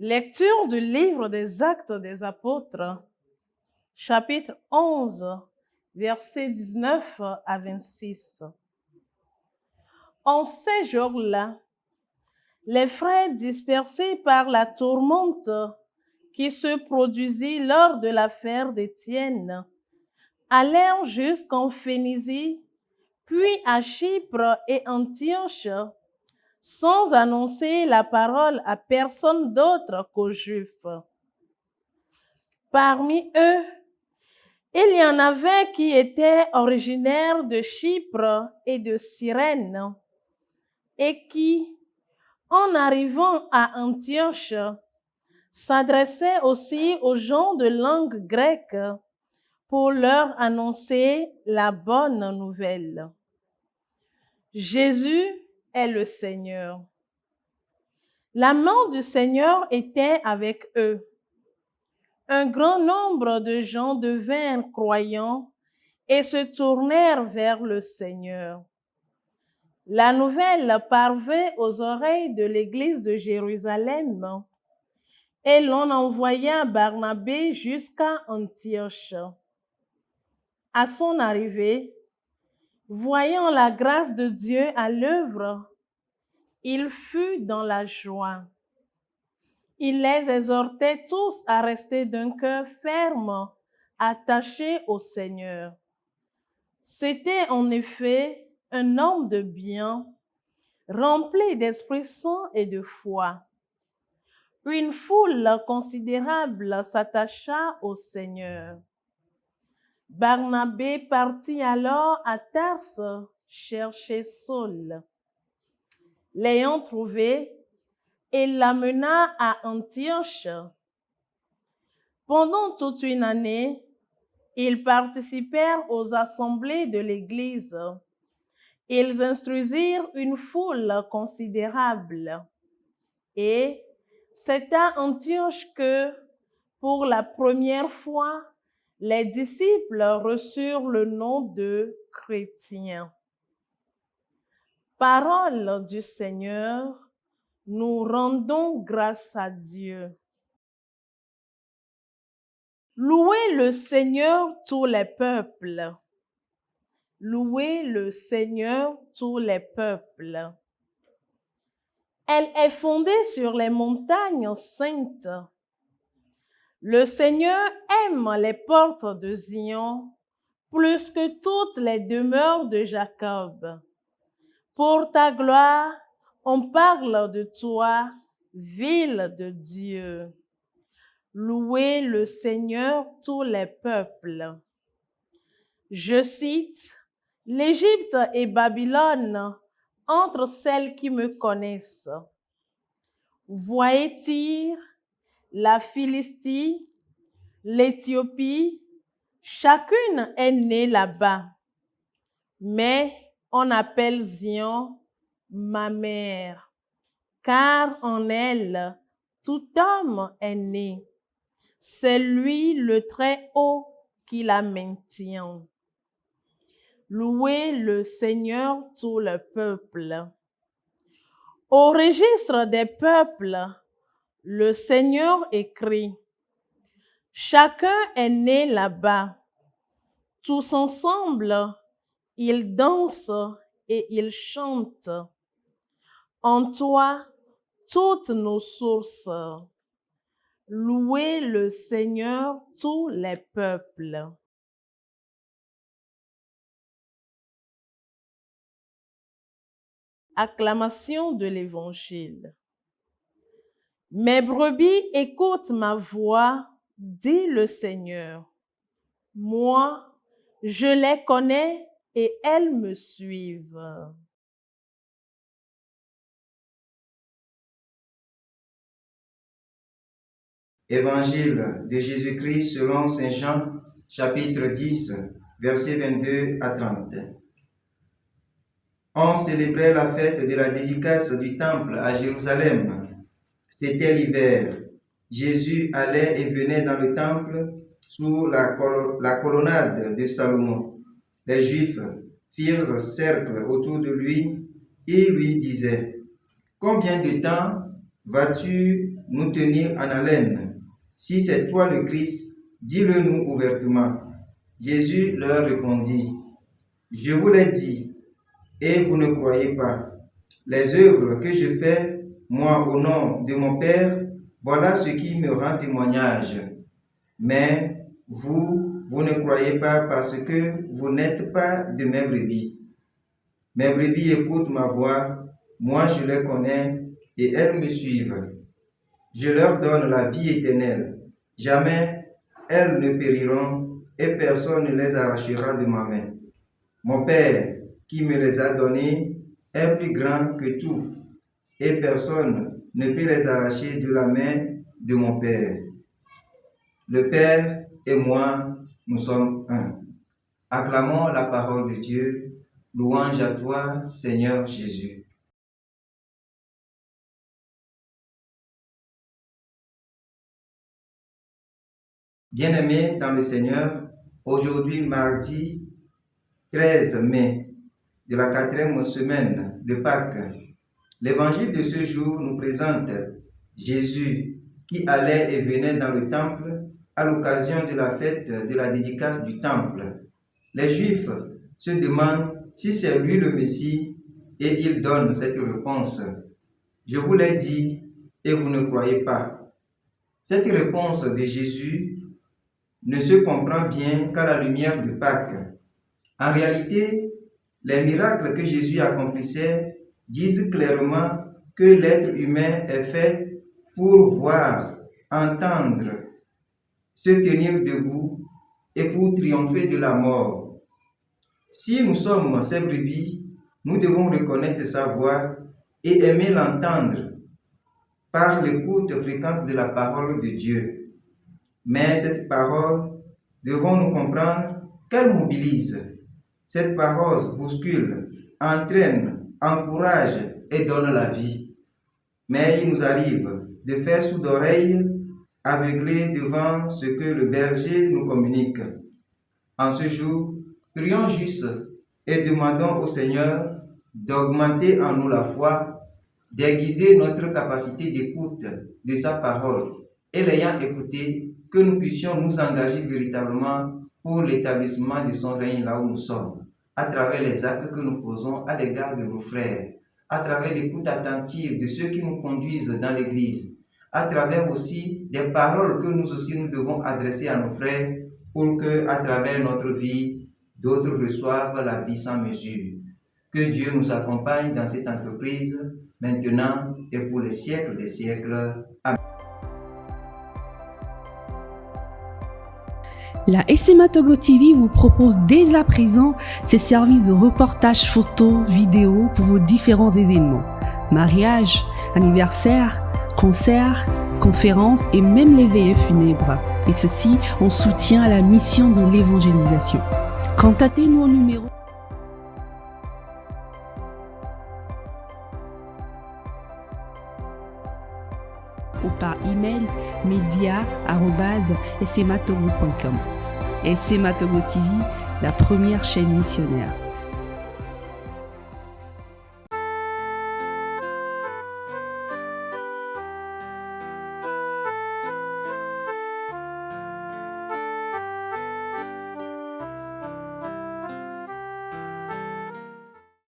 Lecture du livre des Actes des Apôtres, chapitre 11, versets 19 à 26. En ces jours-là, les frères dispersés par la tourmente qui se produisit lors de l'affaire d'Étienne allèrent jusqu'en Phénicie, puis à Chypre et Antioche, sans annoncer la parole à personne d'autre qu'aux Juifs. Parmi eux, il y en avait qui étaient originaires de Chypre et de Cyrène, et qui, en arrivant à Antioche, s'adressaient aussi aux gens de langue grecque pour leur annoncer la bonne nouvelle. Jésus est le Seigneur. La main du Seigneur était avec eux. Un grand nombre de gens devinrent croyants et se tournèrent vers le Seigneur. La nouvelle parvint aux oreilles de l'église de Jérusalem et l'on envoya Barnabé jusqu'à Antioche. À son arrivée, voyant la grâce de Dieu à l'œuvre, il fut dans la joie. Il les exhortait tous à rester d'un cœur ferme, attachés au Seigneur. C'était en effet un homme de bien, rempli d'Esprit Saint et de foi. Une foule considérable s'attacha au Seigneur. Barnabé partit alors à Tarse chercher Saul. L'ayant trouvé, il l'amena à Antioche. Pendant toute une année, ils participèrent aux assemblées de l'Église. Ils instruisirent une foule considérable. Et c'est à Antioche que, pour la première fois, les disciples reçurent le nom de chrétiens. Parole du Seigneur, nous rendons grâce à Dieu. Louez le Seigneur tous les peuples. Louez le Seigneur tous les peuples. Elle est fondée sur les montagnes saintes. Le Seigneur aime les portes de Zion plus que toutes les demeures de Jacob. Pour ta gloire, on parle de toi, ville de Dieu. Louez le Seigneur tous les peuples. Je cite, l'Égypte et Babylone entre celles qui me connaissent. Voyez Tyr, la Philistie, l'Éthiopie, chacune est née là-bas. Mais on appelle Zion ma mère, car en elle tout homme est né. C'est lui le Très-Haut qui la maintient. Louez le Seigneur tout le peuple. Au registre des peuples, le Seigneur écrit, chacun est né là-bas. Tous ensemble, ils dansent et ils chantent. En toi, toutes nos sources. Louez le Seigneur tous les peuples. Acclamation de l'Évangile. Mes brebis écoutent ma voix, dit le Seigneur. Moi, je les connais et elles me suivent. Évangile de Jésus-Christ selon Saint Jean, chapitre 10, versets 22 à 30. On célébrait la fête de la dédicace du temple à Jérusalem. C'était l'hiver. Jésus allait et venait dans le temple sous la colonnade de Salomon. Les Juifs firent cercle autour de lui et lui disaient, « Combien de temps vas-tu nous tenir en haleine? Si c'est toi le Christ, dis-le nous ouvertement. Jésus leur répondit, je vous l'ai dit, et vous ne croyez pas. Les œuvres que je fais, moi, au nom de mon Père, voilà ce qui me rend témoignage. Mais vous ne croyez pas parce que vous n'êtes pas de mes brebis. Mes brebis écoutent ma voix, moi je les connais et elles me suivent. Je leur donne la vie éternelle. Jamais elles ne périront et personne ne les arrachera de ma main. Mon Père qui me les a donnés est plus grand que tout et personne ne peut les arracher de la main de mon Père. Le Père et moi, nous sommes un. Acclamons la parole de Dieu. Louange à toi, Seigneur Jésus. Bien-aimés dans le Seigneur, aujourd'hui, mardi 13 mai de la 4e semaine de Pâques, l'évangile de ce jour nous présente Jésus qui allait et venait dans le temple à l'occasion de la fête de la dédicace du temple. Les Juifs se demandent si c'est lui le Messie et il donne cette réponse. Je vous l'ai dit et vous ne croyez pas. Cette réponse de Jésus ne se comprend bien qu'à la lumière de Pâques. En réalité, les miracles que Jésus accomplissait disent clairement que l'être humain est fait pour voir, entendre, se tenir debout et pour triompher de la mort. Si nous sommes ses brebis, nous devons reconnaître sa voix et aimer l'entendre par l'écoute fréquente de la parole de Dieu. Mais cette parole, devons-nous comprendre qu'elle mobilise. Cette parole bouscule, entraîne, encourage et donne la vie. Mais il nous arrive de faire sourd d'oreille, aveuglés devant ce que le berger nous communique. En ce jour, prions juste et demandons au Seigneur d'augmenter en nous la foi, d'aiguiser notre capacité d'écoute de sa parole et l'ayant écouté, que nous puissions nous engager véritablement pour l'établissement de son règne là où nous sommes, à travers les actes que nous posons à l'égard de nos frères, à travers l'écoute attentive de ceux qui nous conduisent dans l'Église, à travers aussi des paroles que nous aussi nous devons adresser à nos frères pour que, à travers notre vie, d'autres reçoivent la vie sans mesure. Que Dieu nous accompagne dans cette entreprise, maintenant et pour les siècles des siècles. Amen. La SMA Togo TV vous propose dès à présent ses services de reportage photo, vidéo pour vos différents événements. Mariage, anniversaire, concerts, conférences et même les veillées funèbres. Et ceci en soutien à la mission de l'évangélisation. Contactez-nous au numéro ou par email media@smatogo.com. SMA Togo TV, la première chaîne missionnaire.